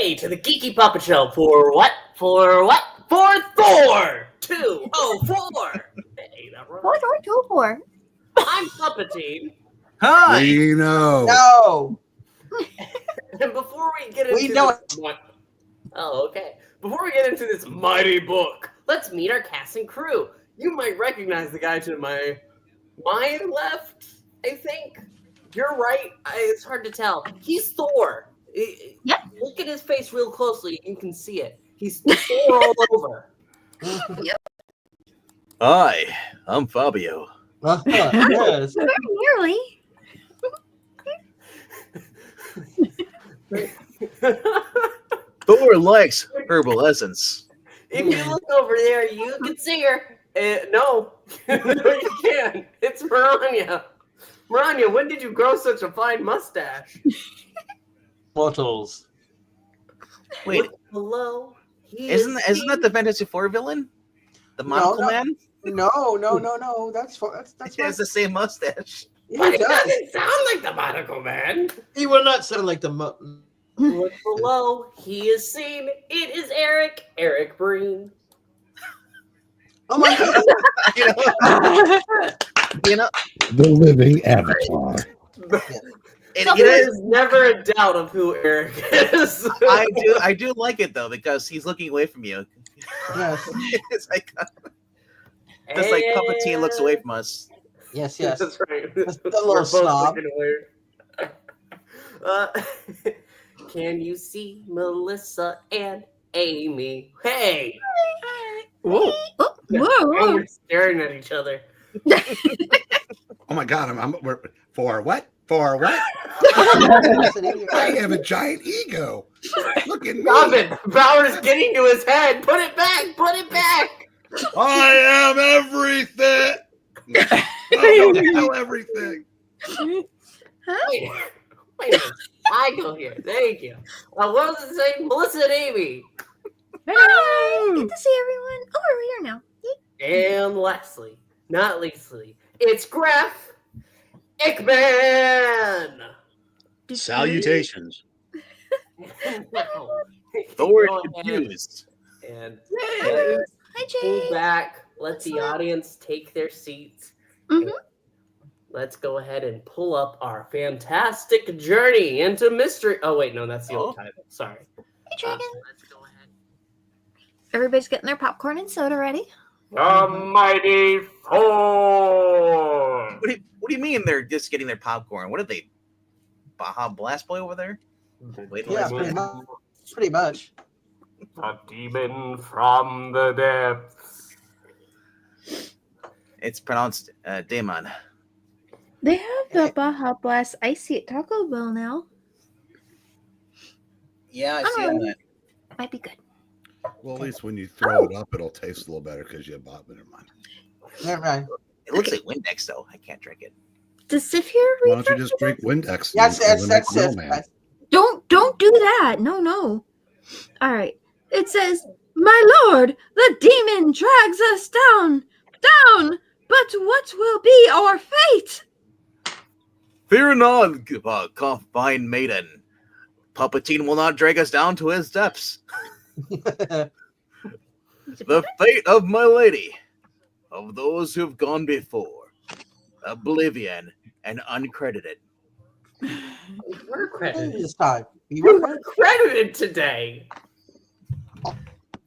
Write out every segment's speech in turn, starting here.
today to the Geeky Puppet Show for what? For what? For Thor 204. Hey, that rhymes. 4. I'm Puppetine. Hi. We know. No. And before we get into We know this, oh, okay. Before we get into this mighty book, let's meet our cast and crew. You might recognize the guy to my left, I think. You're right. It's hard to tell. He's Thor. Yep. Look at his face real closely. You can see it. He's Thor all over. Hi, I'm Fabio. Yes. Very nearly. Thor likes herbal essence. If you look over there, you can see her. No, no, you can't. It's Maranya. Maranya, when did you grow such a fine mustache? Mortals. Wait, Look below. isn't that the Fantasy Four villain? The monocle no. man? No. That's He has the same mustache. But He it does. doesn't sound like the monocle man. He will not sound like the Look below. He is seen. It is Eric Breen. Oh my god. You know, The living avatar. it is. never a doubt of who Eric is. I do like it though because he's looking away from you. Yes. It's like just like Puppetine looks away from us. Yes. That's right. The We're little both snob. looking away. Can you see Melissa and Amy? Hey! Whoa. Whoa. And we're staring at each other. Oh my God! For what? For what? I have a giant ego. Look at me. Stop it! Bauer's getting to his head. Put it back. Put it back. I am everything. I know everything. Wait a minute. I go here. Thank you. What was it saying? Melissa and Amy. Hi. Good to see everyone. Oh, we're here now. And lastly, not leastly, it's Graf Ickman. Salutations. Thor Go is ahead confused. and Hi, pull Jay. back. Let the audience take their seats. Mhm. Let's go ahead and pull up our fantastic journey into mystery. Oh wait, no, that's the old title. Sorry. Hey, Dragon. Let's go ahead. Everybody's getting their popcorn and soda ready. The mighty Thor. What do you mean they're just getting their popcorn? What are they? Baja Blast Boy over there? Wait, Yeah, pretty much. A demon from the depths. It's pronounced Daemon. They have the Baja Blast Icy at Taco Bell now. Yeah, I see Oh. that. Might be good. Well, at least when you throw it up, it'll taste a little better because you bought it. Never mind. Never mind. It looks like Windex though. I can't drink it. Does Sif here Why read don't you just drink Windex? Yes, and eliminate that's the it. middleman? Don't do that. No. All right. It says, "My lord, the demon drags us down. But what will be our fate?" Fear not, confined maiden. Puppetine will not drag us down to his depths. The fate of my lady, of those who've gone before, oblivion and uncredited. We're credited. This time. We We were were credited today.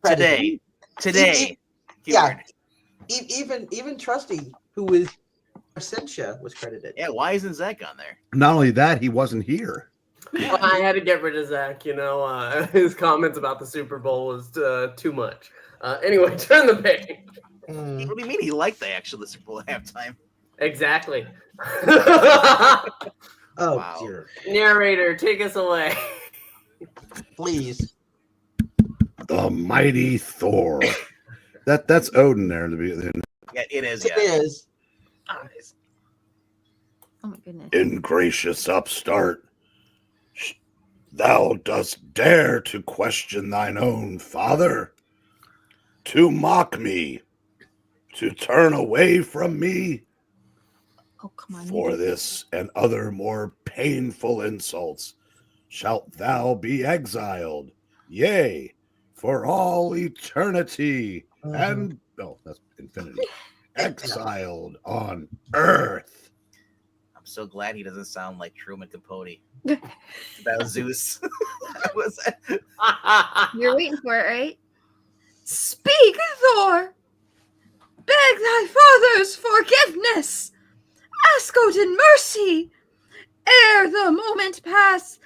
credited. Today. Yeah. Even Trusty, who was Essentia, was credited. Yeah, why isn't Zach on there? Not only that, he wasn't here. Well, I had to get rid of Zach. His comments about the Super Bowl was too much. Anyway, turn the page. Mm. What do you mean he liked the actual Super Bowl halftime? Exactly. Oh Wow. dear. Narrator, take us away. Please. The mighty Thor. That's Odin there to be. Yeah, it is. It Yeah. is. Oh my goodness. Ingracious upstart, thou dost dare to question thine own father, to mock me, to turn away from me. Oh, come on. For this and other more painful insults shalt thou be exiled yea, for all eternity, and that's infinity, exiled on Earth. I'm so glad he doesn't sound like Truman Capote. About Zeus. That was You're waiting for it, right? Speak, Thor! Beg thy father's forgiveness! Ask Odin mercy! Ere the moment pass,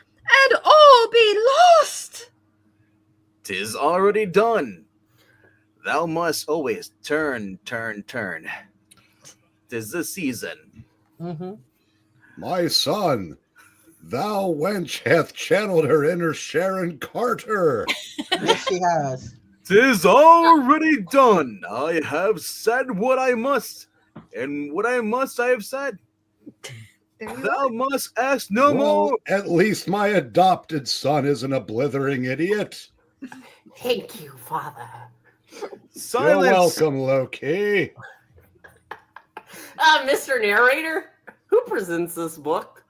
and all be lost! 'Tis already done. Thou must always turn. 'Tis the season. Mm-hmm. My son, thou wench hath channeled her inner Sharon Carter. Yes, she has. 'Tis already done. I have said what I must, and what I must I have said. Thou must ask no more. At least my adopted son isn't a blithering idiot. Thank you, Father. Silence. You're welcome, Loki. Mr. Narrator, who presents this book?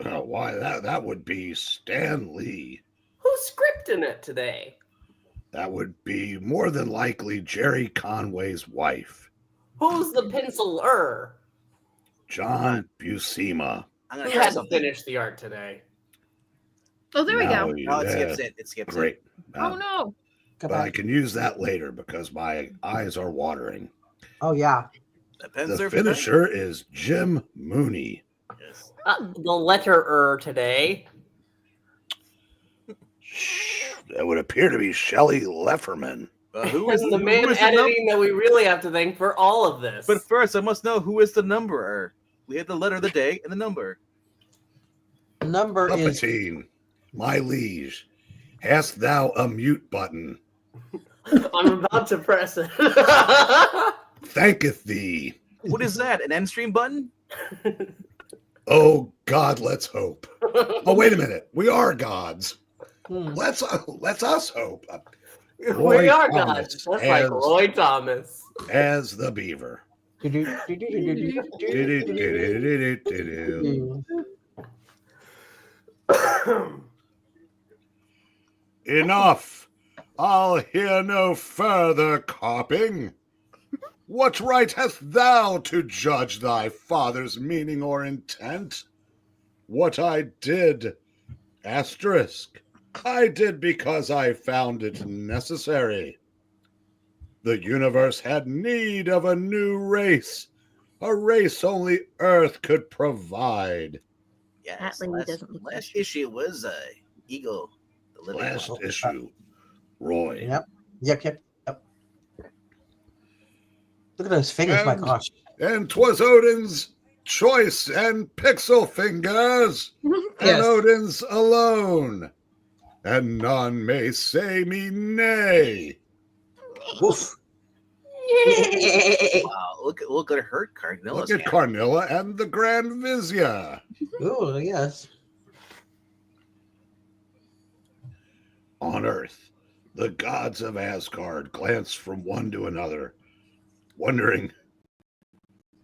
Oh, why, that would be Stan Lee. Who's scripting it today? That would be more than likely Gerry Conway's wife, Who's the penciler? John Buscema. I'm Who gonna try had to something. finish the art today? Oh, there we Now go. you Oh, it have- skips it. It skips it. Great. Oh no. Go But I back. can use that later because my eyes are watering. Oh yeah. The pens The are finisher is Jim Mooney. Yes. The letterer today. That would appear to be Shelley Lefferman. Who Is is the man who is editing that we really have to thank for all of this? But first, I must know who is the numberer. We had the letter of the day and the number. The number is Puppetine, my liege, hast thou a mute button? I'm about to press it. Thanketh thee. What is that? An end stream button? Oh God, let's hope. Oh, wait a minute. We are gods. Hmm. Let's us hope. We Roy are Thomas gods, just like as- Roy Thomas. As the beaver. Do-do-do-do-do-do-do-do-do. Enough. I'll hear no further carping. What right hast thou to judge thy father's meaning or intent? What I did, asterisk, I did because I found it necessary. The universe had need of a new race, a race only Earth could provide. Yes. That lady doesn't look Last issue was Eagle. The little Last one. issue, Roy. Yep. Look at those fingers, my And- gosh. And 'twas Odin's choice and pixel fingers, and Yes. Odin's alone. And none may say me nay. Woof. Wow, look at her Cardinals. Look at Carnilla and the Grand Vizier. Ooh, yes. On Earth, the gods of Asgard glance from one to another, wondering,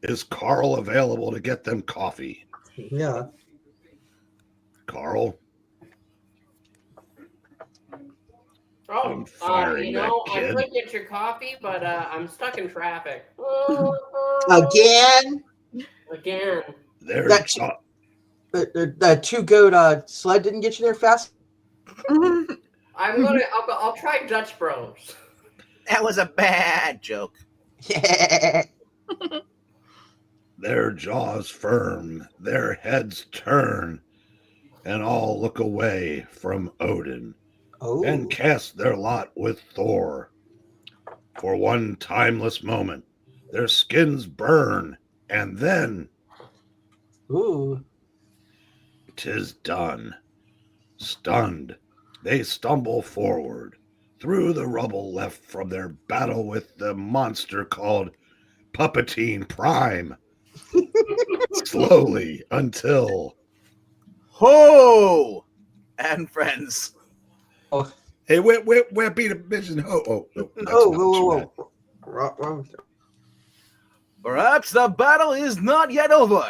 is Carl available to get them coffee? Yeah. Carl? Oh, I'm firing that I kid. could get your coffee, but I'm stuck in traffic. Again? Again. There's That's- The two-goat sled didn't get you there fast? I'll try Dutch Bros. That was a bad joke. their jaws firm, their heads turn, and all look away from Odin Oh. and cast their lot with Thor. For one timeless moment, their skins burn, and then Ooh. 'tis done. Stunned, they stumble forward through the rubble left from their battle with the monster called Puppetine Prime. Slowly until... Ho! And friends. Hey, where be the vision? Oh, no, that's Oh, not whoa, what you whoa, meant. whoa. Wrong. Perhaps the battle is not yet over.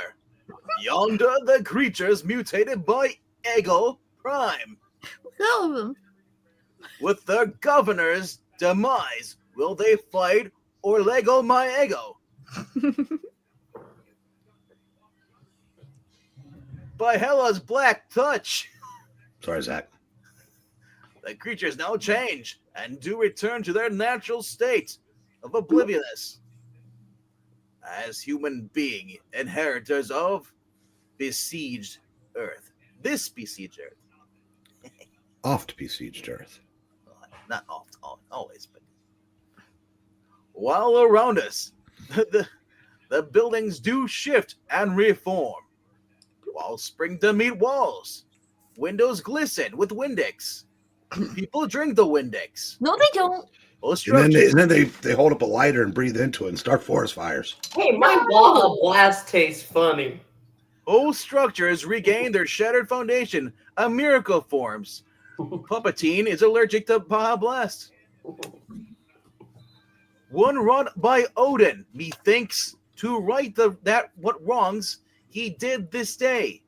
Yonder the creatures mutated by Ego Prime. Hell of them. with the governor's demise. Will they fight or Lego my ego? By Hela's black touch, Sorry, Zach. the creatures now change and do return to their natural state of obliviousness. As human being, inheritors of besieged Earth. This besieged Earth. Oft besieged Earth. Not oft, always, but while around us, the buildings do shift and reform. Walls spring to meet walls. Windows glisten with Windex. People drink the Windex. No, they don't. And then they hold up a lighter and breathe into it and start forest fires. Hey, my Baja Blast tastes funny. Whole structures regain their shattered foundation. A miracle forms. Puppetine is allergic to Baja Blast. One run by Odin, methinks, to right what wrongs he did this day,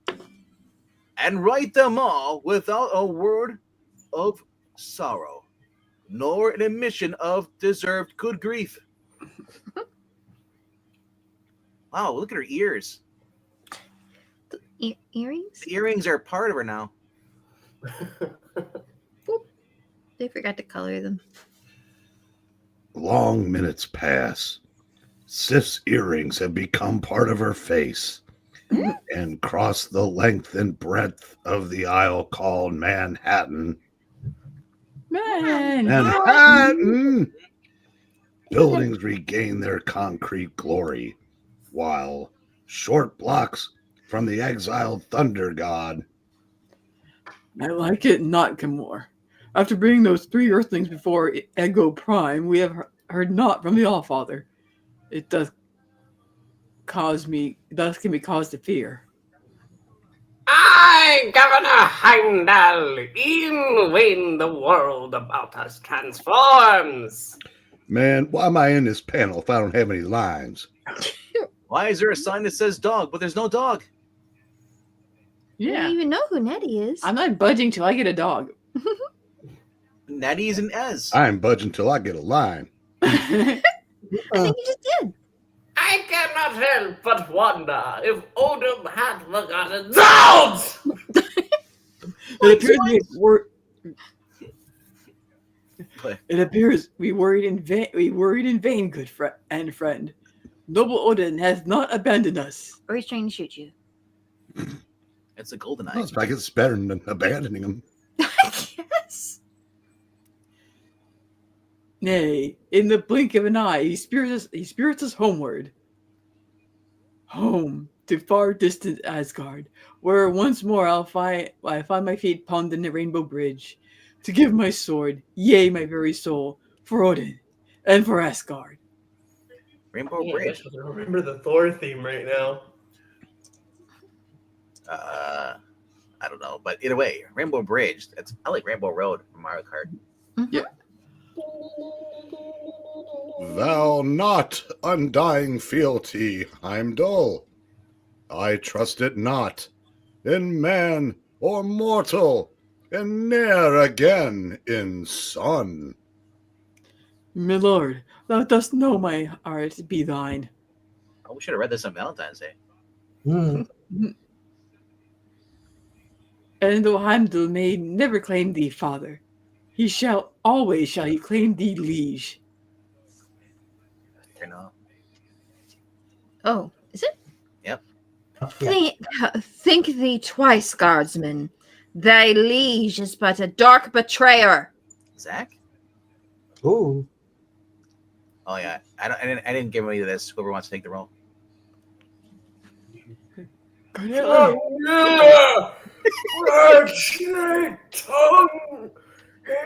and right them all without a word of sorrow, nor an admission of deserved good grief. Wow, look at her ears. Earrings? The earrings are part of her now. They forgot to color them. Long minutes pass. Sif's earrings have become part of her face and cross the length and breadth of the aisle called Manhattan. Manhattan! Buildings regain their concrete glory, while short blocks from the exiled thunder god. I like it not Gamor. After bringing those 3 Earthlings before Ego Prime, we have heard not from the Allfather. It does can be caused to fear. I, Governor Heimdall, even when the world about us transforms. Man, why am I in this panel if I don't have any lines? Why is there a sign that says dog, but there's no dog? You Yeah. don't even know who Nettie is. I'm not budging till I get a dog. Nettie's an Ez. I'm budging till I get a line. I think you just did. I cannot help but wonder if Odin had forgotten zounds! It appears we worried in vain. We worried in vain, good friend. Noble Odin has not abandoned us. Or he's trying to shoot you. It's a golden eye. Well, it's like it's better than abandoning them. Yes. Nay, in the blink of an eye, he spirits us homeward. Home to far distant Asgard, where once more I find my feet upon the Rainbow Bridge, to give my sword, yea, my very soul, for Odin and for Asgard. Rainbow Man, I Bridge. wish I could remember the Thor theme right now. I don't know, but either way, Rainbow Bridge. I like Rainbow Road from Mario Kart. Yeah. Thou not undying fealty, Heimdall. I trust it not in man or mortal, and ne'er again in son. My lord, thou dost know my heart be thine. Oh, we should have read this on Valentine's Day. And though Heimdall may never claim thee father, he shall claim thee liege. Turn off. Oh, is it? Yep. Think thee twice, guardsman. Thy liege is but a dark betrayer. Zach? Ooh. Oh yeah. I didn't give away to this. Whoever wants to take the role. Red snake tongue!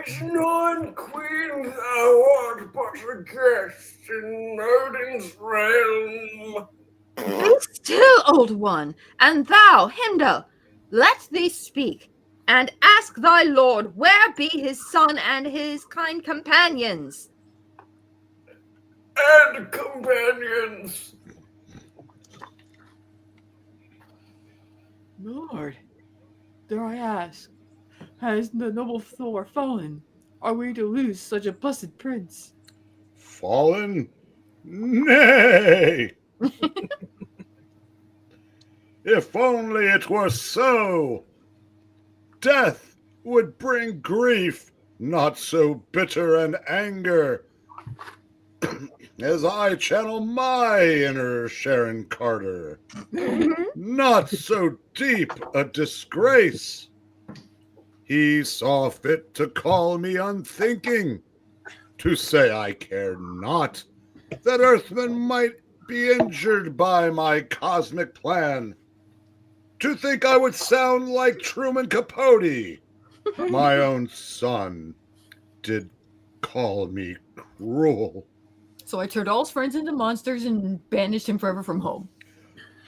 His non-queen thou art but a guest in Odin's realm. Be still, old one, and thou, Heimdall, let thee speak, and ask thy lord where be his son and his kind companions. And companions. Lord, dare I ask, has the noble Thor fallen? are we to lose such a blessed prince? Fallen? Nay! If only it were so! Death would bring grief, not so bitter an anger, as I channel my inner Sharon Carter. Not so deep a disgrace. He saw fit to call me unthinking, to say I cared not that Earthmen might be injured by my cosmic plan, to think I would sound like Truman Capote. My own son did call me cruel. So I turned all his friends into monsters and banished him forever from home.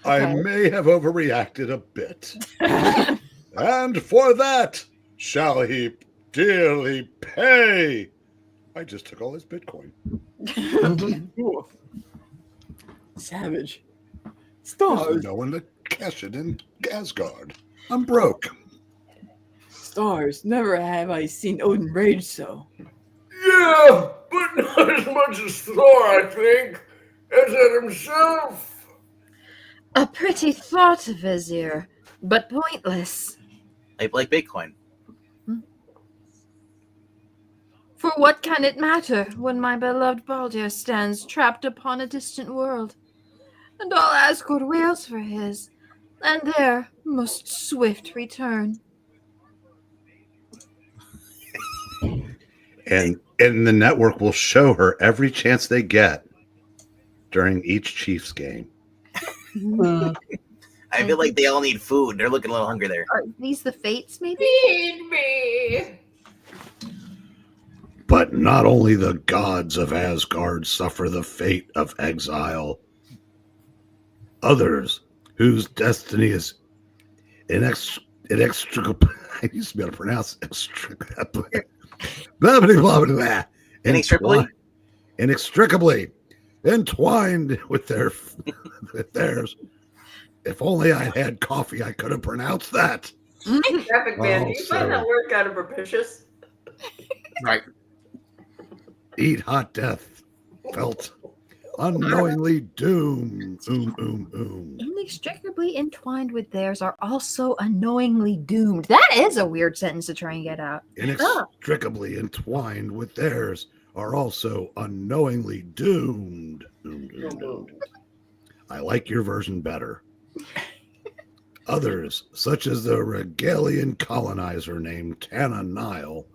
I Okay. may have overreacted a bit. And for that shall he dearly pay. I just took all his Bitcoin. Cool. Savage. Stars. There's no one to cash it in Asgard. I'm broke. Stars. Never have I seen Odin rage so. Yeah, but not as much as Thor, I think, as at himself. A pretty thought, Vizier, but pointless. Like Bitcoin. For what can it matter when my beloved Baldur stands trapped upon a distant world, and all Asgard wails for his, and their most swift return? And the network will show her every chance they get during each Chiefs game. I feel like they all need food. They're looking a little hungry there. Are these the fates, maybe? Feed me. But not only the gods of Asgard suffer the fate of exile. Others, whose destiny is inextricable. I used to be able to pronounce inextricably. Blah, blah, blah, blah, blah. Inextricably entwined with theirs. If only I had coffee, I could have pronounced that. Graphic man, Oh, do you find that so- word kind of propitious? Right. Eat hot death. Felt unknowingly doomed. Inextricably entwined with theirs are also unknowingly doomed. That is a weird sentence to try and get out. Inextricably entwined with theirs are also unknowingly doomed. I like your version better. Others, such as the Regalian colonizer named Tana Nile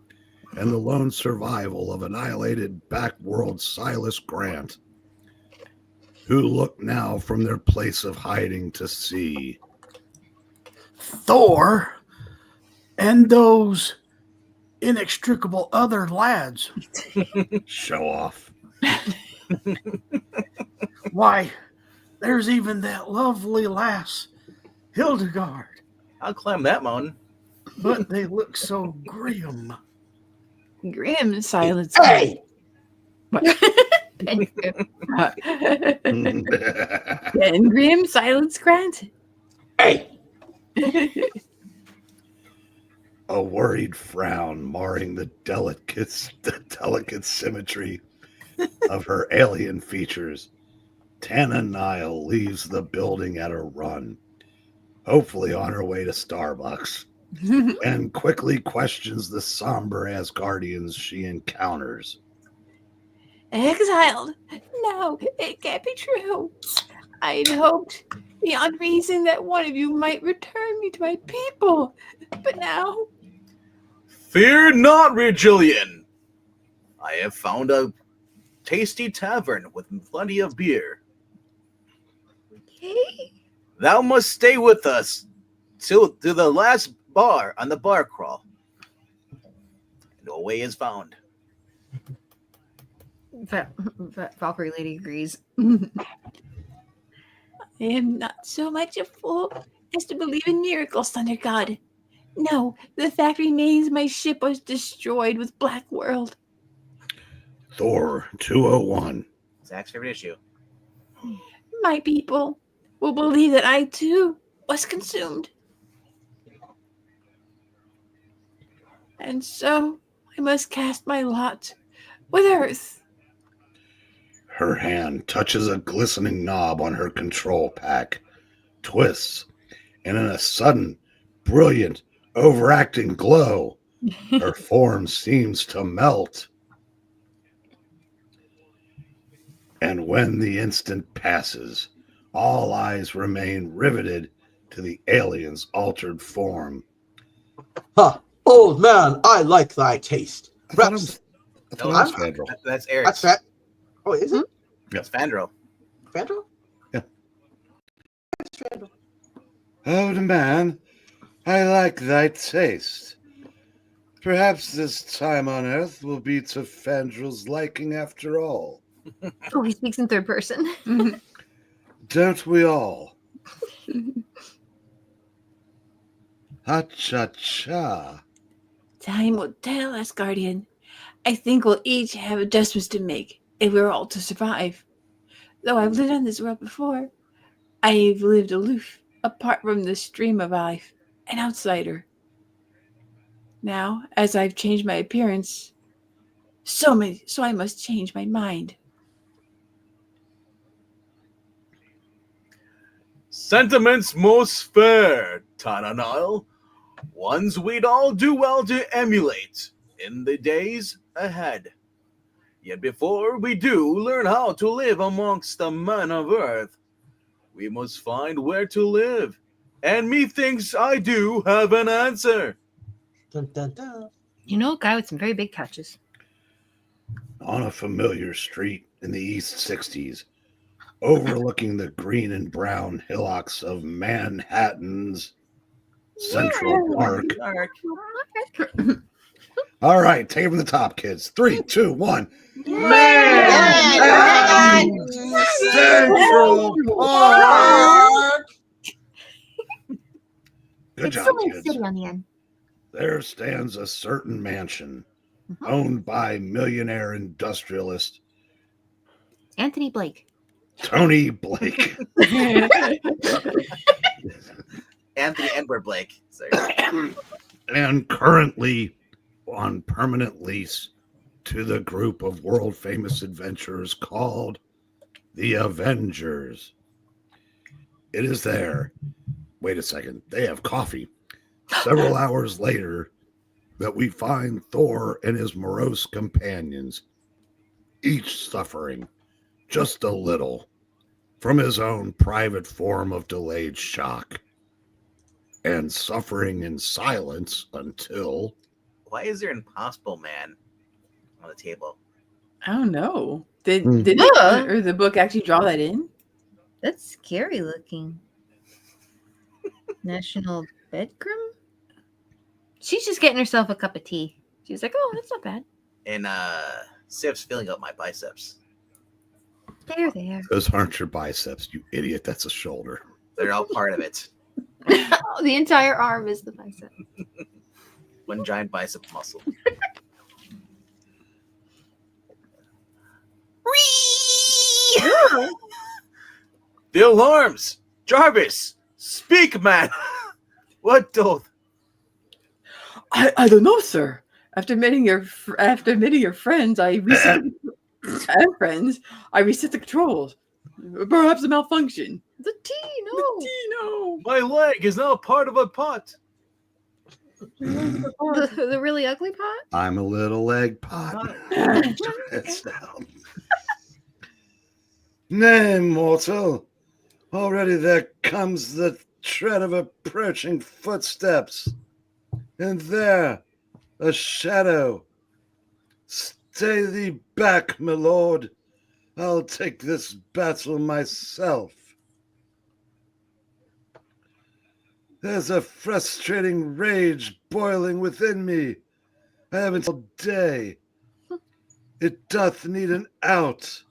and the lone survival of annihilated backworld Silas Grant, who look now from their place of hiding to see. Thor and those inextricable other lads. Show off. Why, there's even that lovely lass, Hildegard. I'll climb that mountain. But they look so grim. Grim silence. Hey! Ben Grimm. Ben Grimm silence granted. Hey! A worried frown marring the delicate symmetry of her alien features. Tana Nile leaves the building at a run, hopefully on her way to Starbucks, and quickly questions the somber Asgardians she encounters. Exiled? No, it can't be true. I had hoped beyond reason that one of you might return me to my people. But now... Fear not, Regillian. I have found a tasty tavern with plenty of beer. Okay. Thou must stay with us till to the last bar on the bar crawl. No way is found. Valkyrie lady agrees. I am not so much a fool as to believe in miracles, Thunder God. No, the fact remains my ship was destroyed with Black World. Thor 201. Zach's favorite issue. My people will believe that I too was consumed. And so I must cast my lot with Earth. Her hand touches a glistening knob on her control pack, twists, and in a sudden, brilliant, overacting glow, her form seems to melt. And when the instant passes, all eyes remain riveted to the alien's altered form. Huh. Old man, I like thy taste. I thought it Reps. was Fandral. That's Eric. That's fat. Oh, is it? That's Fandral. Fandral? Yeah. It's Fandral. Old man, I like thy taste. Perhaps this time on Earth will be to Fandral's liking after all. Oh, he speaks in third person. Don't we all? Ha-cha-cha. Time will tell, Asgardian. I think we'll each have adjustments to make if we're all to survive. Though I've lived on this world before, I've lived aloof, apart from the stream of life, an outsider. Now, as I've changed my appearance, so I must change my mind. Sentiments most fair, Tana Nile. Ones we'd all do well to emulate in the days ahead. Yet before we do learn how to live amongst the men of Earth, we must find where to live. And methinks I do have an answer. Dun, dun, dun. You know, a guy with some very big touches. On a familiar street in the East 60s, overlooking the green and brown hillocks of Manhattan's Central Park. All right, take it from the top, kids. 3, 2, 1. Manhattan Central Park. Good It's job, still in kids. city on the end. There stands a certain mansion owned by millionaire industrialist Anthony Blake. Tony Blake. Anthony Edward Blake. Sorry. And currently on permanent lease to the group of world famous adventurers called the Avengers. It is there. Wait a second. They have coffee. Several hours later, that we find Thor and his morose companions, each suffering just a little from his own private form of delayed shock, and suffering in silence until... Why is there an Impossible Man on the table? I don't know. Did Yeah. or the book actually draw that in? That's scary looking. National Bedroom? She's just getting herself a cup of tea. She's like, oh, that's not bad. And Sif's filling up my biceps. There. Those aren't your biceps, you idiot. That's a shoulder. They're all part of it. Oh, the entire arm is the bicep. One giant bicep muscle. The alarms! Jarvis! Speak, man! What doth? I don't know, sir. After meeting your friends, I reset the controls. Perhaps a malfunction. The tea, no. No. My leg is now part of a pot. The really ugly pot? I'm a little egg pot. It's down. Nay, mortal. Already there comes the tread of approaching footsteps. And there, a shadow. Stay thee back, my lord. I'll take this battle myself. There's a frustrating rage boiling within me. I haven't all day. It doth need an out,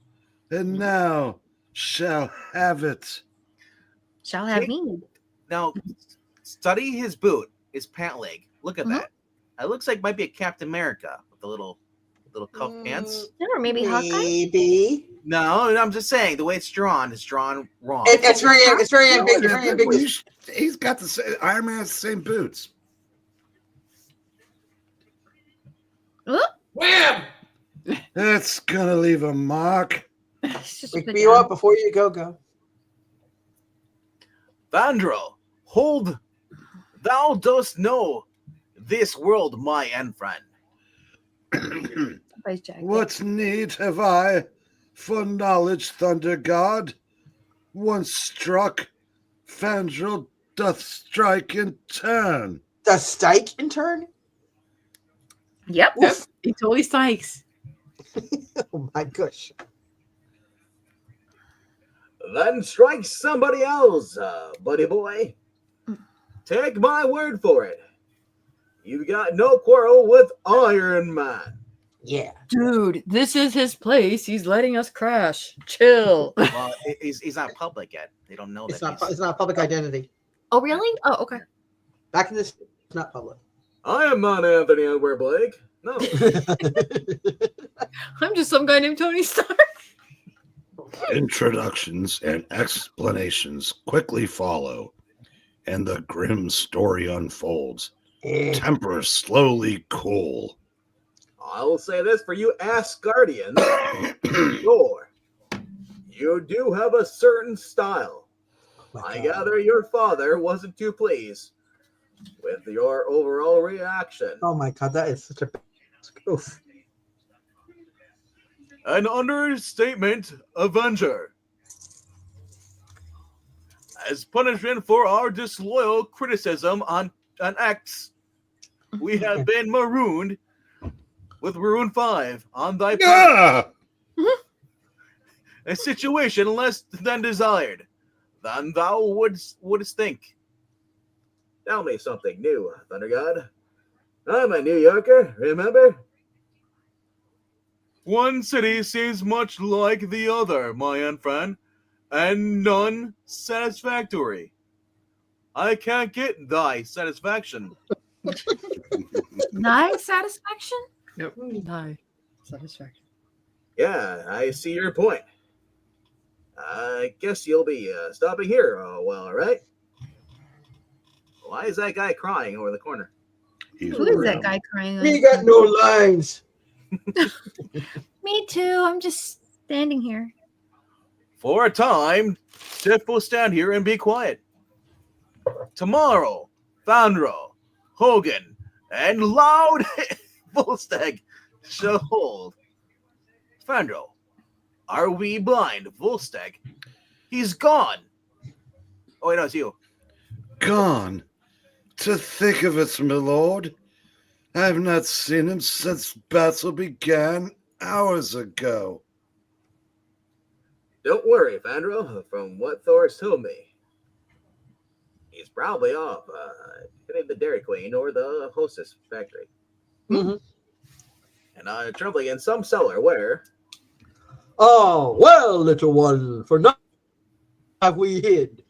and now shall have it. Shall have me. Now, study his boot, his pant leg. Look at that. It looks like might be a Captain America with the little cuff pants. Or maybe Hawkeye? Maybe. No, I'm just saying the way it's drawn wrong. It's very ambiguous. Very ambiguous. He's got the same, Iron Man has the same boots. Oh, Wham! That's gonna leave a mark. it's just Wake put me down. up before you go. Vandro, hold. Thou dost know this world, my end friend. Somebody's jacket. What need have I for knowledge, Thunder God? Once struck, Fandral doth strike in turn. Does Stike in turn? Yep. Yep, he totally strikes. Oh my gosh. Then strike somebody else, buddy boy. Take my word for it. You've got no quarrel with Iron Man. Yeah. Dude, this is his place. He's letting us crash. Chill. Well, he's not public yet. They don't know It's that. not. It's not a public identity. Oh, really? Oh, okay. Back in this, it's not public. I am not Anthony Edward Blake. No. I'm just some guy named Tony Stark. Introductions and explanations quickly follow, and the grim story unfolds. Tempers slowly cool. I'll say this for you Asgardians. Thor, you do have a certain style. I gather your father wasn't too pleased with your overall reaction. Oh my god, that is such a. Oof. An understatement, Avenger. As punishment for our disloyal criticism on X, we have been marooned with Maroon 5 on thy planet. Ah! A situation less than desired, than thou wouldst think. Tell me something new, Thunder God. I'm a New Yorker, remember? One city seems much like the other, my young friend, and none satisfactory. I can't get thy satisfaction. Nice satisfaction? Nope. Hi. Satisfaction. Yeah, I see your point. I guess you'll be stopping here a while, right? Why is that guy crying over the corner? He's Who is grim. that guy crying? We got no lines. Me too. I'm just standing here. For a time, Sif will stand here and be quiet. Tomorrow, Fandro, Hogan, and Loud Volstagg shall hold. Fandro, are we blind? Volstagg, he's gone. Oh, wait, no, it's you. Gone. To think of it, my lord. I have not seen him since battle began hours ago. Don't worry, Fandro. From what Thor's told me, he's probably off hitting the Dairy Queen or the Hostess factory. Mhm. And trembling in some cellar where... Oh, well, little one, for now have we hid.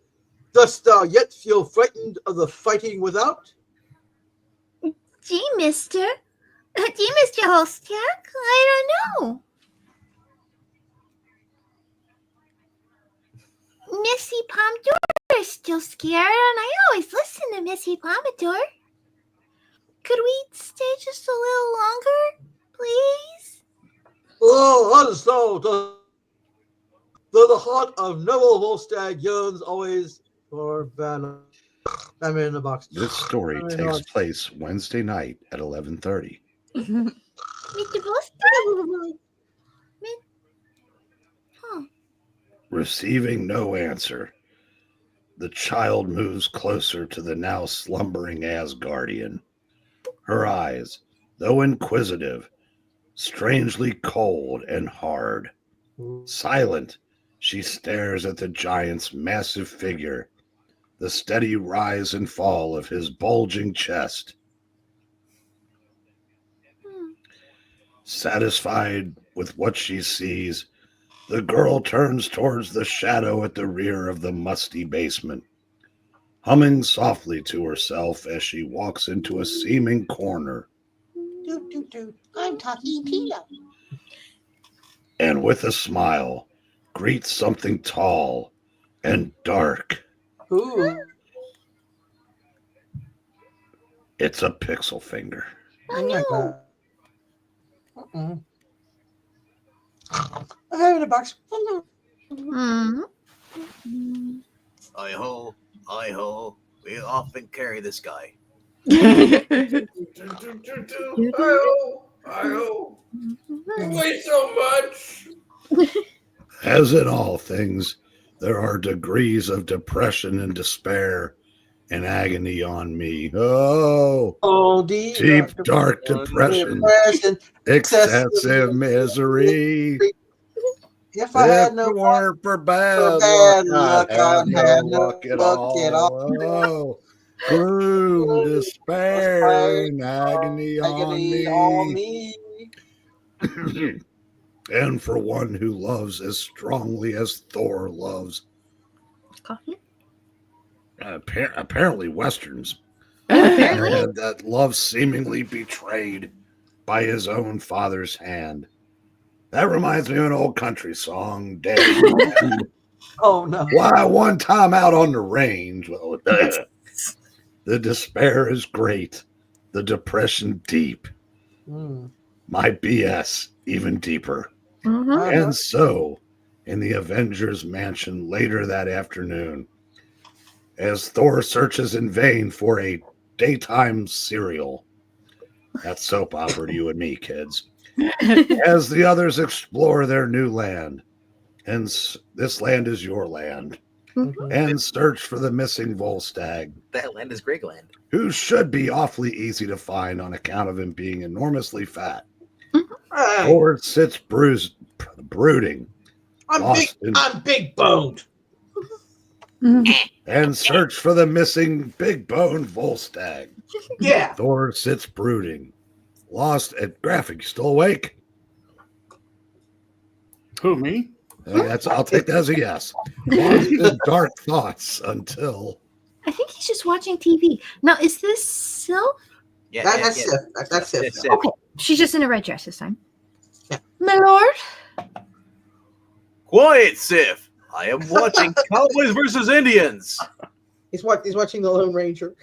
Dost thou yet feel frightened of the fighting without? Gee, mister. Gee, Mr. Hostak. I don't know. Missy Pomodoro is still scared, and I always listen to Missy Pomodoro. Could we stay just a little longer, please? Oh, also, though the heart of Neville Volstagg yearns always for Banner. I'm in the box. This story Oh, takes God. place Wednesday night at 11:30. Mr. Hostak? Huh. Receiving no answer, the child moves closer to the now slumbering Asgardian. Her eyes, though inquisitive, strangely cold and hard. Silent, she stares at the giant's massive figure, the steady rise and fall of his bulging chest. Satisfied with what she sees, the girl turns towards the shadow at the rear of the musty basement, humming softly to herself as she walks into a seeming corner. I'm talking Tina. And with a smile, greets something tall and dark. Ooh. It's a pixel finger. Oh my god. Mm-mm. I have it in a box. Mhm. Hi-ho. We often carry this guy. I-oh. You weigh so much. As in all things, there are degrees of depression and despair and agony on me. Oh, Oh, deep, dark depression, excessive misery. If I had If no it weren't for bad bad luck, luck, I'd have no no luck at luck at all. Oh, gloom, despair, and agony on me. And for one who loves as strongly as Thor loves. Coffee? Apparently Westerns. Apparently. And that love seemingly betrayed by his own father's hand. That reminds me of an old country song, Daddy. Oh no. Why, one time out on the range, well, the despair is great, the depression deep, Mm. my BS even deeper. Mhm. And so, in the Avengers Mansion later that afternoon, as Thor searches in vain for a daytime serial, that's soap opera to you and me, kids, as the others explore their new land, and this land is your land, Mhm. and search for the missing Volstagg, That land is Grigland. who should be awfully easy to find on account of him being enormously fat. Hey, Thor sits brooding, lost in, I'm big boned. and search for the missing big bone Volstagg. Yeah. Thor sits brooding, lost at Graphic. You still awake? Who, me? I'll take that as a yes. Lost in dark thoughts until I think he's just watching TV. Now, is this Sylph? Yeah, That's Sif. That's Sif. That's Sif. Okay, she's just in a red dress this time. Yeah. My lord? Quiet, Sif. I am watching Cowboys versus Indians. He's watching the Lone Ranger.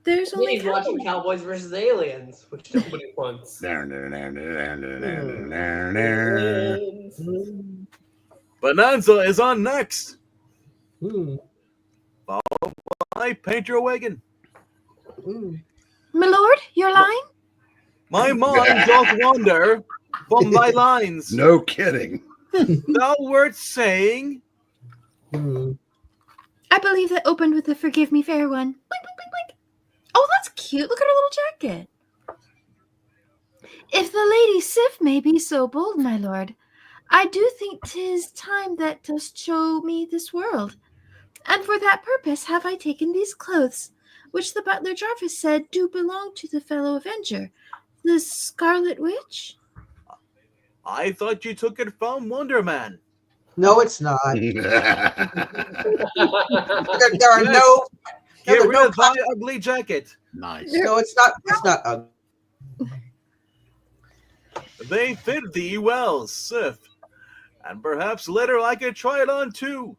There's only He's watching Cowboys versus Aliens, which nobody wants. Bonanza is on next. Mm. I paint your wagon. Mm. My lord, your line? My mind doth wander from thy lines. no kidding. Thou wert saying, Mm. I believe that opened with the forgive me fair one. Blink, blink, blink, blink. Oh, that's cute. Look at her little jacket. If the lady Sif may be so bold, my lord, I do think 'tis time that dost show me this world. And for that purpose have I taken these clothes, which the butler Jarvis said do belong to the fellow Avenger, the Scarlet Witch. I thought you took it from Wonder Man. No, it's not. There are Yes. no. Get there are rid no of thy ugly jacket. Nice. No, it's not. It's not ugly. They fit thee well, Sif. And perhaps later I could try it on too.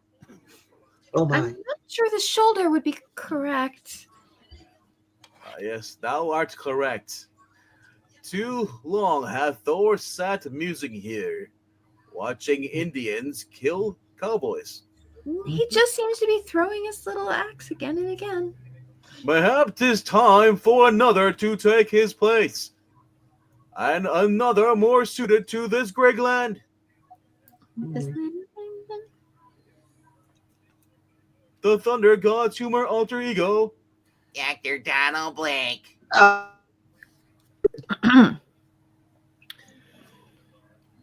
Oh my. I'm not sure the shoulder would be correct. Yes, thou art correct. Too long hath Thor sat musing here, watching Indians kill cowboys. He just seems to be throwing his little axe again and again. Perhaps 'tis time for another to take his place, and another more suited to this great land. The Thunder God's humor alter ego. Actor Donald Blake.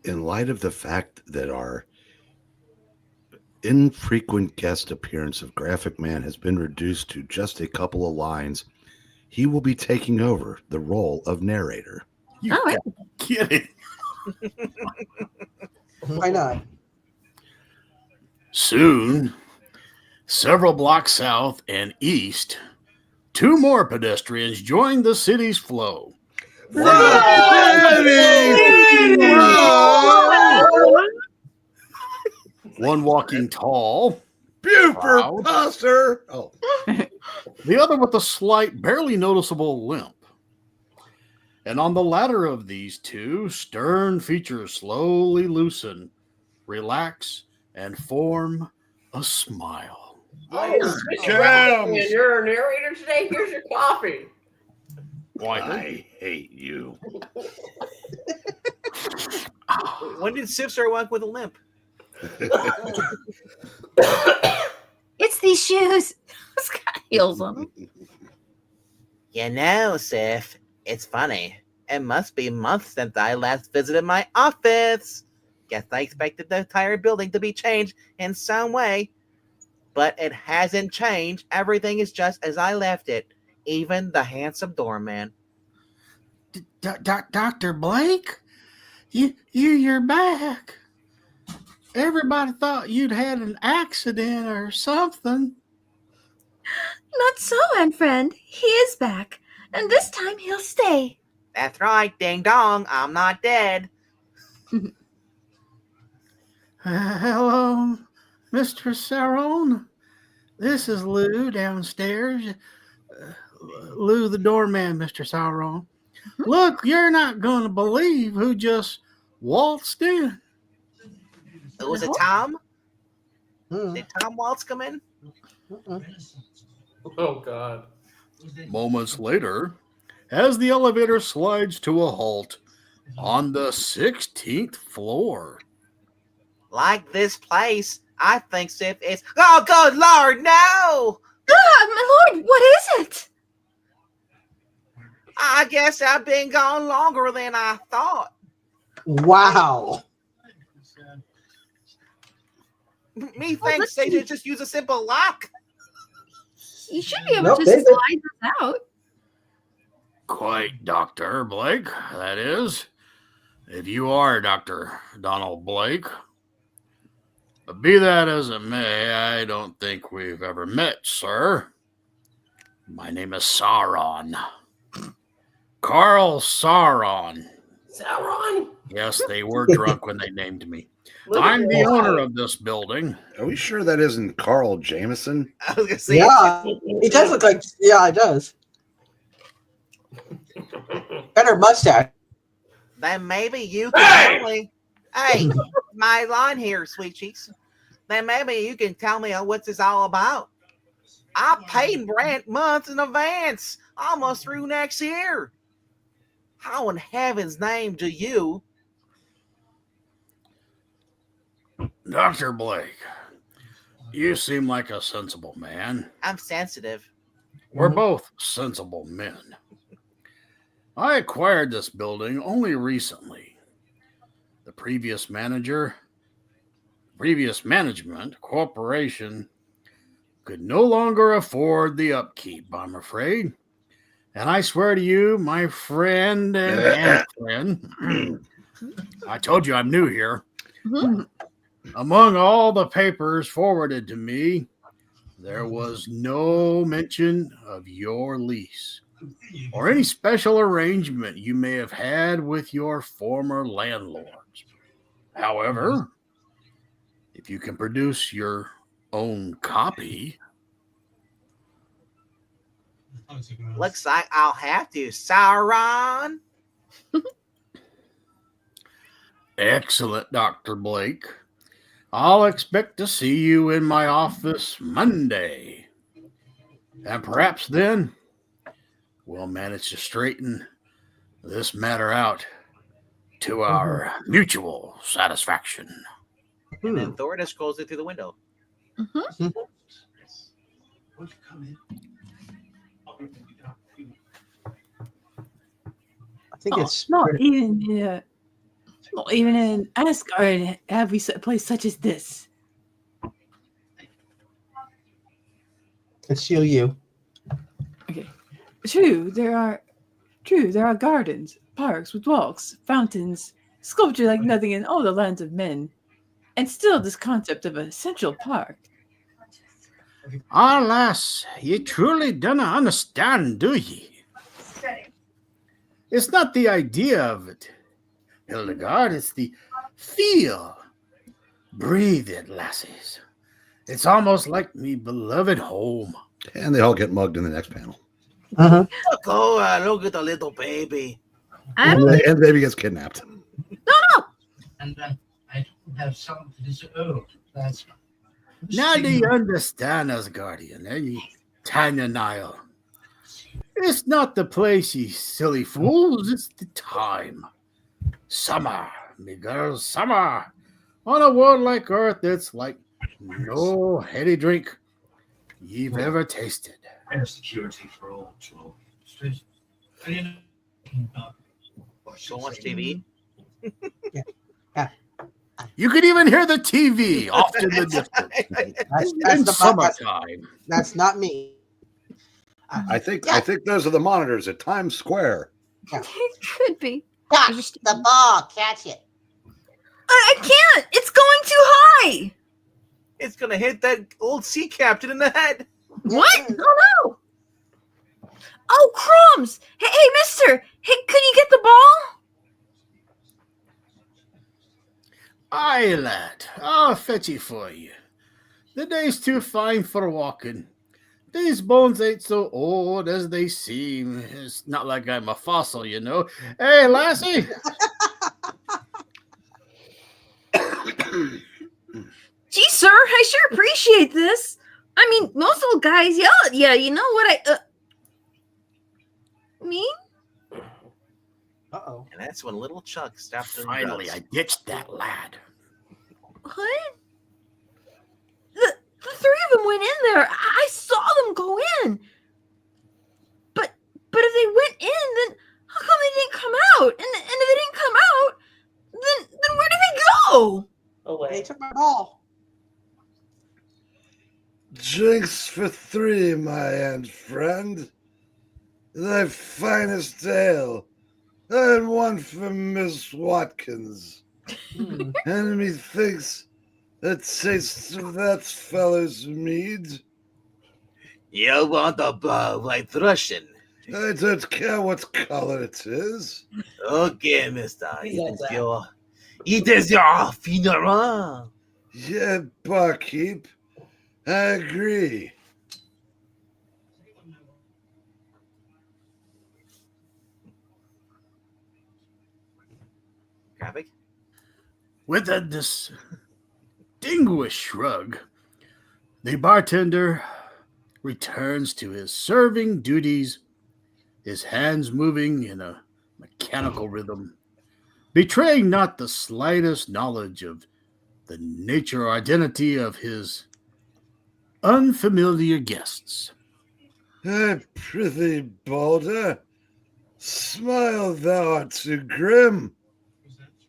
In light of the fact that our infrequent guest appearance of Graphic Man has been reduced to just a couple of lines, he will be taking over the role of narrator. You All right. kidding? Why not? Soon, several blocks south and east, two more pedestrians join the city's flow. One walking tall, Buford Proud. Pusser. Oh, the other with a slight, barely noticeable limp. And on the latter of these two, stern features slowly loosen, relax, and form a smile. Oh, Mr. Earthling, you're a narrator today? Here's your coffee. Why, I hate you. When did Sif start walking with a limp? It's these shoes. It's got heels on them. You know, Sif, it's funny. It must be months since I last visited my office. Guess I expected the entire building to be changed in some way. But it hasn't changed. Everything is just as I left it. Even the handsome doorman. Dr. Blake? You're back. Everybody thought you'd had an accident or something. Not so, Aunt Friend. He is back, and this time he'll stay. That's right, ding dong. I'm not dead. Hello, Mr. Saron. This is Lou downstairs. Lou the doorman, Mr. Sauron. Look, you're not going to believe who just waltzed in. Was it Tom? Did Tom Waltz come in? Oh, God. Moments later, as the elevator slides to a halt on the 16th floor. Like this place, I think Sif is... Oh, good Lord, no! My lord, what is it? I guess I've been gone longer than I thought. Wow. Me thinks they should just use a simple lock. You should be able Nope, to they- slide this out. Quite, Dr. Blake, that is. If you are Dr. Donald Blake. But be that as it may, I don't think we've ever met, sir. My name is Sauron. Carl Sauron. Sauron? Yes, they were drunk when they named me. I'm the owner of this building. Are we sure that isn't Carl Jameson? I was gonna say, Yeah, he does look like. Yeah, it does. Better mustache. then maybe you can tell me. Hey, my line here, sweet cheeks. Then maybe you can tell me what this all about. I paid rent months in advance, almost through next year. How in heaven's name do you? Dr. Blake, you seem like a sensible man. I'm sensitive. We're both sensible men. I acquired this building only recently. The previous management corporation could no longer afford the upkeep, I'm afraid. And I swear to you, my friend and friend, I told you I'm new here. Among all the papers forwarded to me, there was no mention of your lease or any special arrangement you may have had with your former landlords. However, if you can produce your own copy. Looks like I'll have to. Sauron. Excellent, Dr. Blake. I'll expect to see you in my office Monday. And perhaps then we'll manage to straighten this matter out to our mutual satisfaction. And then Thor just scrolls it through the window. I think it's not even in Asgard have we a place such as this. it's you. Okay, true. There are gardens, parks with walks, fountains, sculpture like nothing in all the lands of men, and still this concept of a central park. Alas, ye truly don't understand, do ye? It's not the idea of it, Hildegard, it's the feel. Breathe it, lassies. It's almost like me beloved home. And they all get mugged in the next panel. Look at the little baby. I don't think. And the baby gets kidnapped. No. And I don't have something to owe. That's Now do you understand us, Guardian, you Tana Nile? It's not the place, you silly fools. It's the time. Summer, me girls, summer. On a world like Earth, it's like no heady drink you've ever tasted. air security for all trouble. So much TV. You could even hear the TV off in the distance. In summertime. That's not me. I think those are the monitors at Times Square. It could be. Catch the ball. Catch it. I can't. It's going too high. It's gonna hit that old sea captain in the head. What? No. Oh, crumbs. Hey, mister. Hey, could you get the ball? Aye, lad. I'll fetch it for you. The day's too fine for walking. These bones ain't so old as they seem. It's not like I'm a fossil, you know. Hey, lassie. Gee, sir, I sure appreciate this. I mean, most old guys yell at you. You know what I... Me? Uh-oh. And that's when little Chuck stopped doing Finally, drugs. I ditched that lad. What? The three of them went in there. I saw them go in. But if they went in, then how come they didn't come out? And if they didn't come out, then where did they go? They Away. took my ball. Drinks for three, my aunt friend. Thy finest ale, and one for Miss Watkins. And methinks the taste of that fellow's mead. You want a white Russian? I don't care what color it is. Okay, mister. He loves that. It is your funeral. Yeah, barkeep, I agree. Graphic? With a distinguished shrug, the bartender returns to his serving duties, his hands moving in a mechanical rhythm, betraying not the slightest knowledge of the nature or identity of his unfamiliar guests. Prithee, Balder, smile thou art too grim.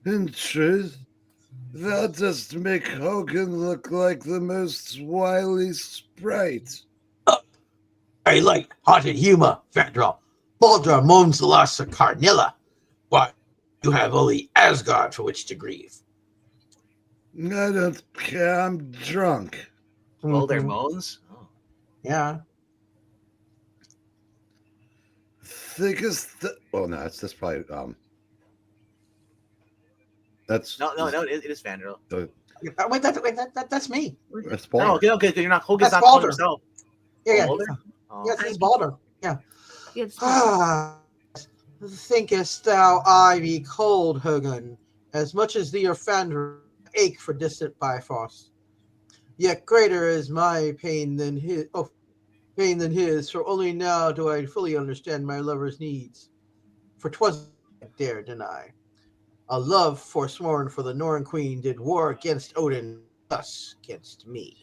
In truth, thou dost make Hogan look like the most wily sprite. I like haunted humor, Fandral. Baldur mourns the loss of Carnilla, but you have only Asgard for which to grieve. I don't care, I'm drunk. Boulder Mhm. moans? Oh. Yeah. Thickest oh no, that's probably that's No, it is Fandral. Wait, that's me. that's No, Balder. okay, you're not Hogan's That's not calling Baldur. himself. Yeah. Baldur? Oh. Yes, it's Balder. It's Ah, thinkest thou I be cold, Hogan, as much as thee or Fandor ache for distant Bifrost? Yet greater is my pain than his. For only now do I fully understand my lover's needs. For 'twas I dare deny. A love forsworn for the Norn Queen did war against Odin, thus against me.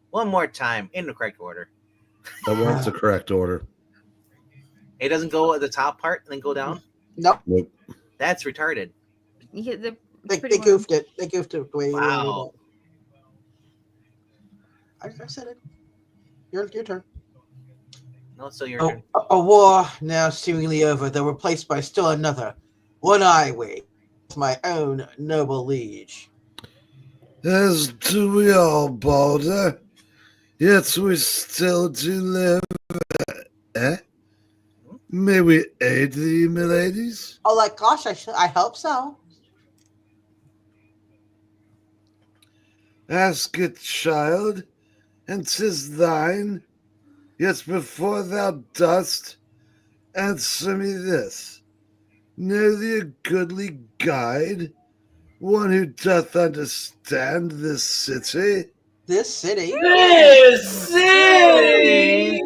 One more time, in the correct order. That was the correct order. It doesn't go at the top part and then go down? Nope, Nope. That's retarded. Yeah, they pretty goofed it. They goofed it the way. Wow. I said it. Your turn. No, it's still your turn. A war now seemingly over, though replaced by still another. One I wage, my own noble liege. As do we all, Balder. Yet we still do live. May we aid thee, miladies? Oh, like gosh, I hope so. Ask it, child, and 'tis thine. Yet before thou dost, answer me this. Know thee a goodly guide, one who doth understand this city? This city? This city!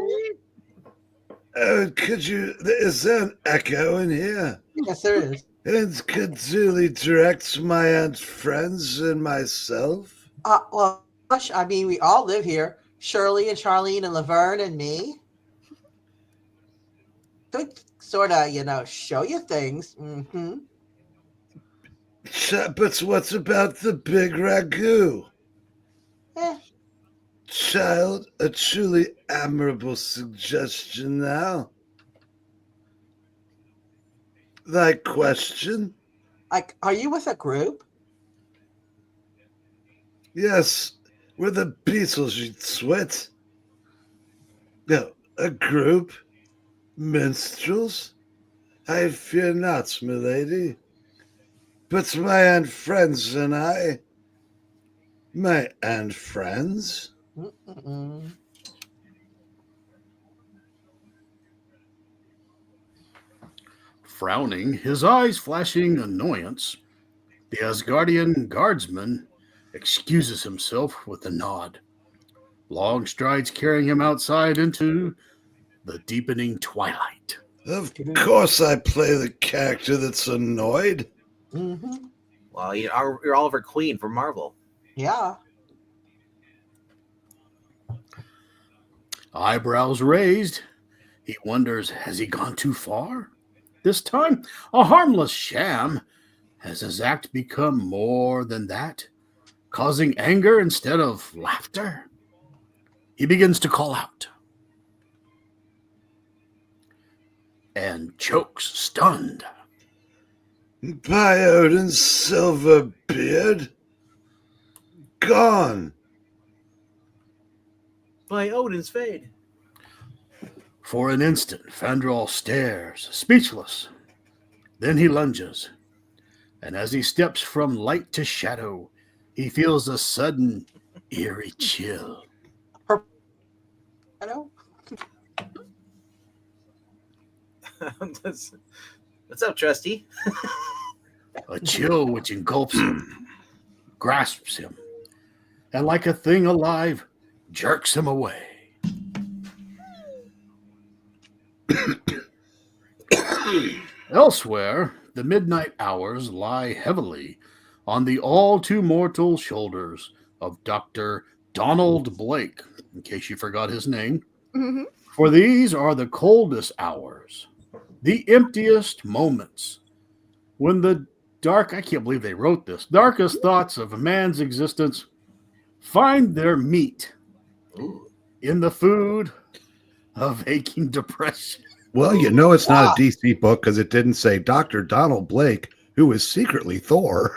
Oh, is there an echo in here? Yes, there is. And could duly direct my aunt friends and myself? Well, gosh, I mean, we all live here. Shirley and Charlene and Laverne and me. Could sort of, show you things. Mm-hmm. But what about the big ragu? Child, a truly admirable suggestion now. Thy question? Are you with a group? Yes, we're the Beatles, you twit. No, a group? Minstrels? I fear not, milady. But my aunt friends and I... My aunt friends? Mm-mm. Frowning, his eyes flashing annoyance, the Asgardian guardsman excuses himself with a nod. Long strides carrying him outside into the deepening twilight. Of course I play the character that's annoyed. Mm-hmm. Well, you're Oliver Queen from Marvel. Yeah. Eyebrows raised, he wonders, has he gone too far? This time, a harmless sham. Has his act become more than that, causing anger instead of laughter? He begins to call out and chokes, stunned. By Odin's silver beard, gone. By Odin's fade. For an instant, Fandral stares, speechless. Then he lunges, and as he steps from light to shadow, he feels a sudden, eerie chill. Hello? What's up, Trusty? A chill which engulfs him, grasps him, and like a thing alive, jerks him away. Elsewhere, the midnight hours lie heavily on the all-too-mortal shoulders of Dr. Donald Blake, in case you forgot his name. Mm-hmm. For these are the coldest hours, the emptiest moments, when the I can't believe they wrote this, darkest thoughts of a man's existence find their meat in the food of aching depression. Well, it's not a DC book because it didn't say Dr. Donald Blake, who is secretly Thor.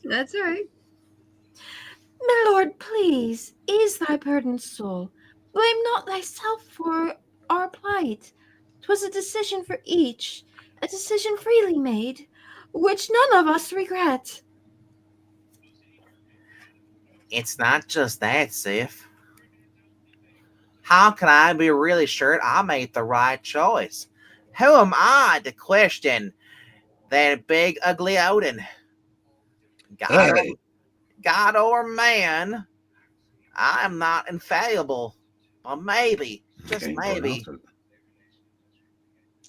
That's right. My lord, please, ease thy burdened soul. Blame not thyself for our plight. 'Twas a decision for each, a decision freely made, which none of us regret. It's not just that, Sif. How can I be really sure I made the right choice? Who am I to question that big ugly Odin? God or man, I am not infallible, but maybe, just maybe.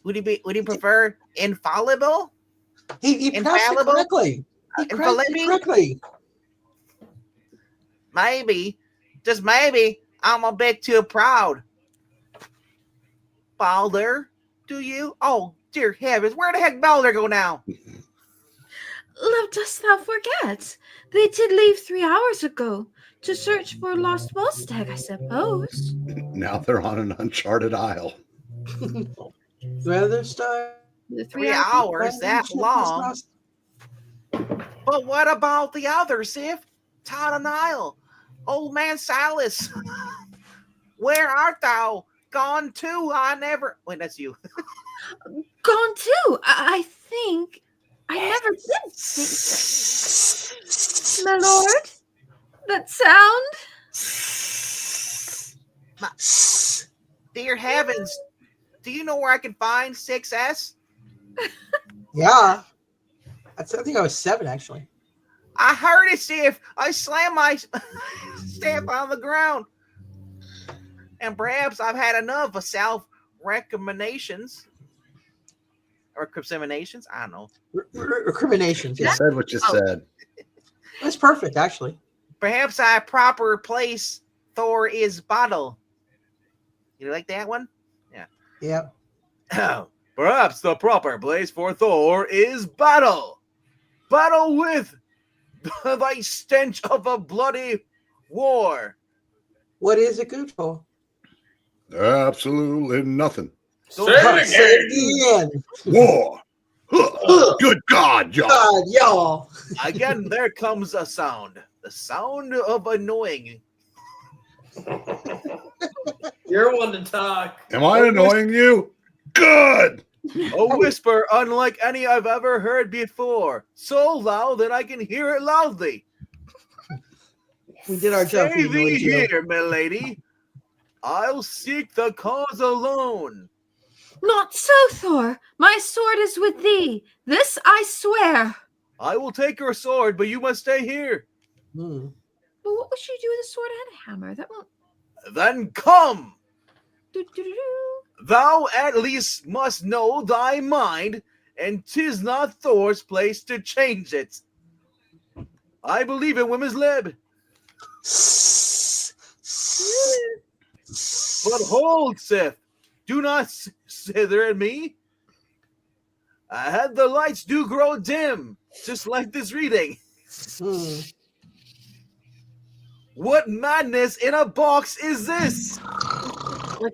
Would he prefer infallible? He pronounced it correctly. He pronounced it correctly. Maybe, just maybe, I'm a bit too proud. Balder, do you? Oh, dear heavens, where the heck Balder go now? Love, dost thou forget? They did leave 3 hours ago to search for lost Volstagg, I suppose. Now they're on an uncharted isle. Weather star. The 3 hours, that long? But what about the others, Sif? Tana Nile, old man Silas. Where art thou? Gone too? Wait, that's you. Gone too? I think. I never did think. My lord? That sound? Dear heavens! Do you know where I can find 6S? Yeah. I think I was 7, actually. I heard it, Steve. I slammed my stamp on the ground. And perhaps I've had enough of self-recommendations. Or recriminations? I don't know. Recriminations, You yeah. said what you Oh. said. That's perfect, actually. Perhaps I proper place Thor is bottle. You like that one? Yeah. Perhaps the proper place for Thor is battle. Battle with the stench of a bloody war. What is it good for? Absolutely nothing. Say it Say again. it again. War. Huh. Good God, y'all. God, y'all. Again, there comes a sound. The sound of annoying. You're one to talk. Am I annoying you? Good. A whisper unlike any I've ever heard before. So loud that I can hear it loudly. We did our job. Stay thee here, milady. I'll seek the cause alone. Not so, Thor. My sword is with thee. This I swear. I will take your sword, but you must stay here. Hmm. But what would you do with a sword and a hammer? That won't. Then come. Do-do-do-do. Thou at least must know thy mind, and 'tis not Thor's place to change it. I believe in women's lib. But hold, Sith. Do not sither at me. Ahead the lights do grow dim, just like this reading. Hmm. What madness in a box is this? Like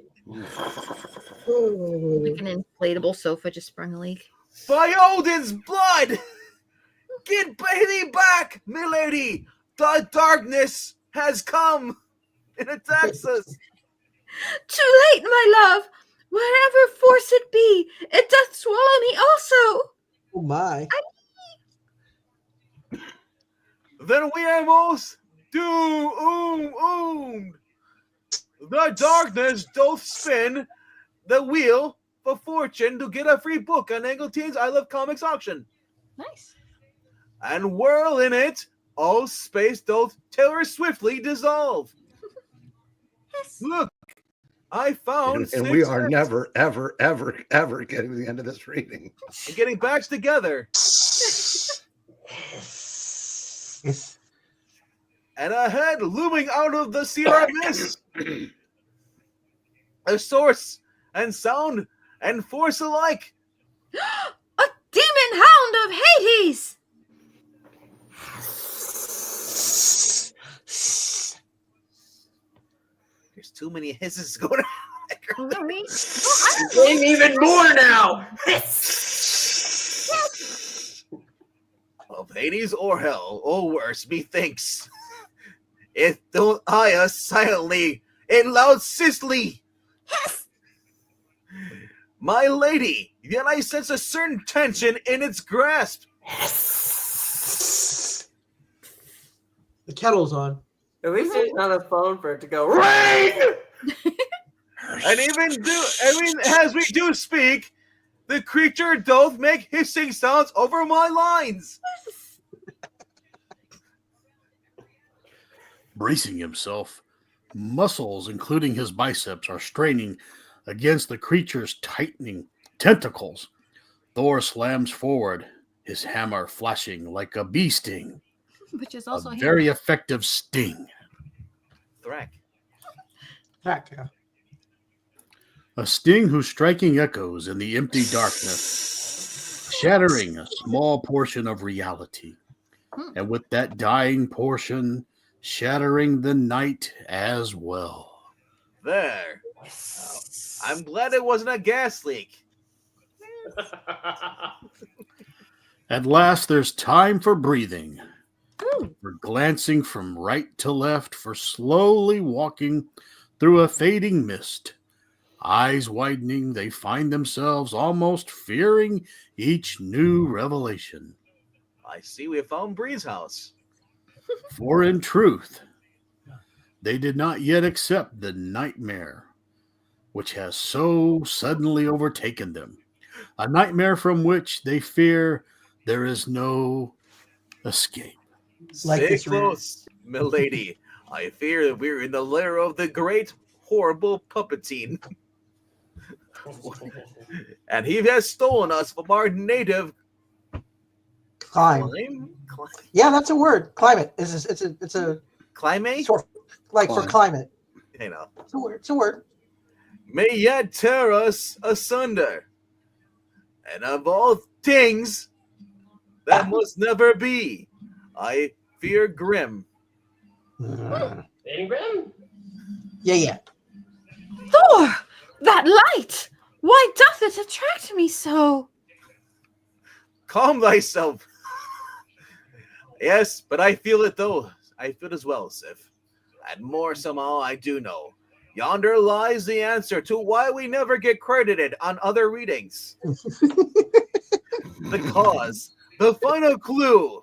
an inflatable sofa just sprung a leak. By Odin's blood! Get Bailey back, milady! The darkness has come and attacks us. Too late, my love. Whatever force it be, it doth swallow me also. Oh my. Then we are most doomed. The darkness doth spin the wheel for fortune to get a free book on Angleton's I Love Comics auction. Nice. And whirl in it, all space doth terror swiftly dissolve. Yes. Look, I found And we six are Fs. never, ever, ever, ever getting to the end of this reading. And getting back together. And ahead, looming out of the Sierra mist, a source and sound and force alike. A demon hound of Hades. There's too many hisses going on. All right. Saying even more now. Of Hades or hell, or worse, methinks. It don't eye us silently and loud sizzly. My lady, yet I sense a certain tension in its grasp. The kettle's on. At least there's not a phone for it to go ring. And even as we do speak, the creature doth make hissing sounds over my lines. Bracing himself, muscles, including his biceps, are straining against the creature's tightening tentacles. Thor slams forward, his hammer flashing like a bee sting. Which is A also very effective sting. Thrack. Heck, yeah. A sting whose striking echoes in the empty darkness, shattering a small portion of reality. And with that dying portion, shattering the night as well. There. I'm glad it wasn't a gas leak. At last, there's time for breathing, for glancing from right to left, for slowly walking through a fading mist. Eyes widening, they find themselves almost fearing each new revelation. I see we have found Bree's house. For in truth, they did not yet accept the nightmare which has so suddenly overtaken them, a nightmare from which they fear there is no escape. Like Stay this reading. close, milady. I fear that we're in the lair of the great, horrible Puppetine. And he has stolen us from our native Climb. Yeah, that's a word. Climate. It's a climate? sort of, like for climate. You know. It's a word. It's a word. May yet tear us asunder. And of all things that must never be, I fear grim. Ain't Grim? Yeah. Thor! That light! Why doth it attract me so? Calm thyself. Yes, but I feel it though. I feel it as well, Sif. And more somehow I do know. Yonder lies the answer to why we never get credited on other readings. The cause, the final clue,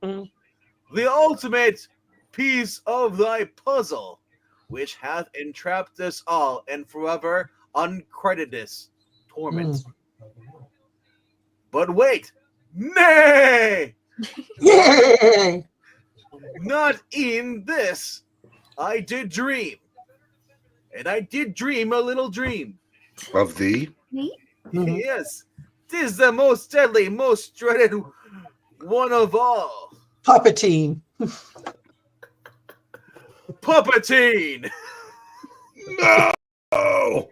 the ultimate piece of thy puzzle, which hath entrapped us all in forever uncredited torment. But wait, nay! Yay! Not in this. I did dream. And I did dream a little dream. Of thee? Me? Yes. 'Tis the most deadly, most dreaded one of all. Puppetine. Puppetine! No!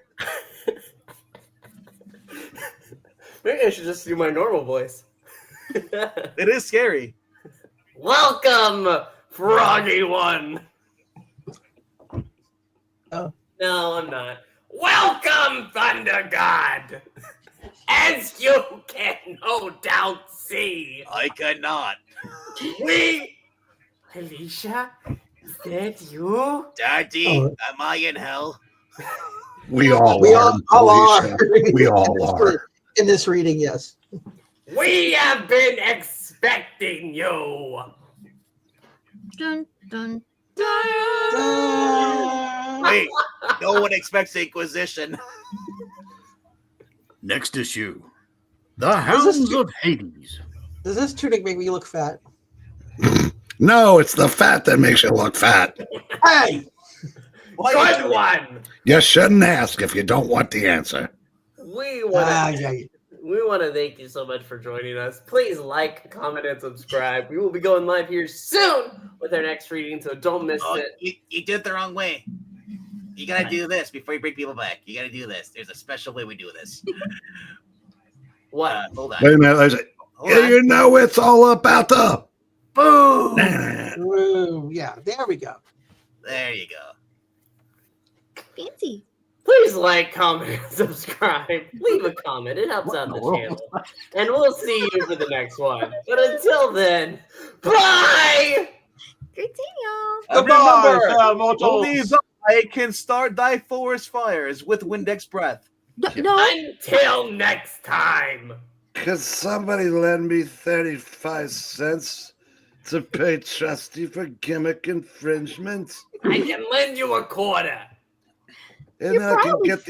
Maybe I should just do my normal voice. It is scary. Welcome, Froggy One. Oh. No, I'm not. Welcome, Thunder God. As you can no doubt see, I cannot. Alicia, is that you? Daddy, Oh. am I in hell? We all We are. all are. Alicia. We all are. In this reading, yes. We have been expecting you. Dun, dun, Wait, no one expects the Inquisition. Next issue, The Hounds of Hades. Does this tunic make me look fat? No, it's the fat that makes you look fat. Hey! Good one. You shouldn't ask if you don't want the answer. We want to Yeah. thank you so much for joining us. Please like, comment, and subscribe. We will be going live here soon with our next reading, so don't miss it. You did it the wrong way. You gotta do this before you bring people back. You gotta do this. There's a special way we do this. What? Hold on. Wait a minute. Hold on. You know it's all about the Boom! Ooh, yeah, there we go. There you go. fancy. Please like, comment, and subscribe. Leave a comment. It helps out the channel. And we'll see you for the next one. But until then, bye! Great seeing y'all. And Goodbye, remember, fair mortals. only thy can start thy forest fires with Windex breath. No. Until next time. Could somebody lend me 35 cents to pay Trusty for gimmick infringement? I can lend you a quarter. And You're I can probably get the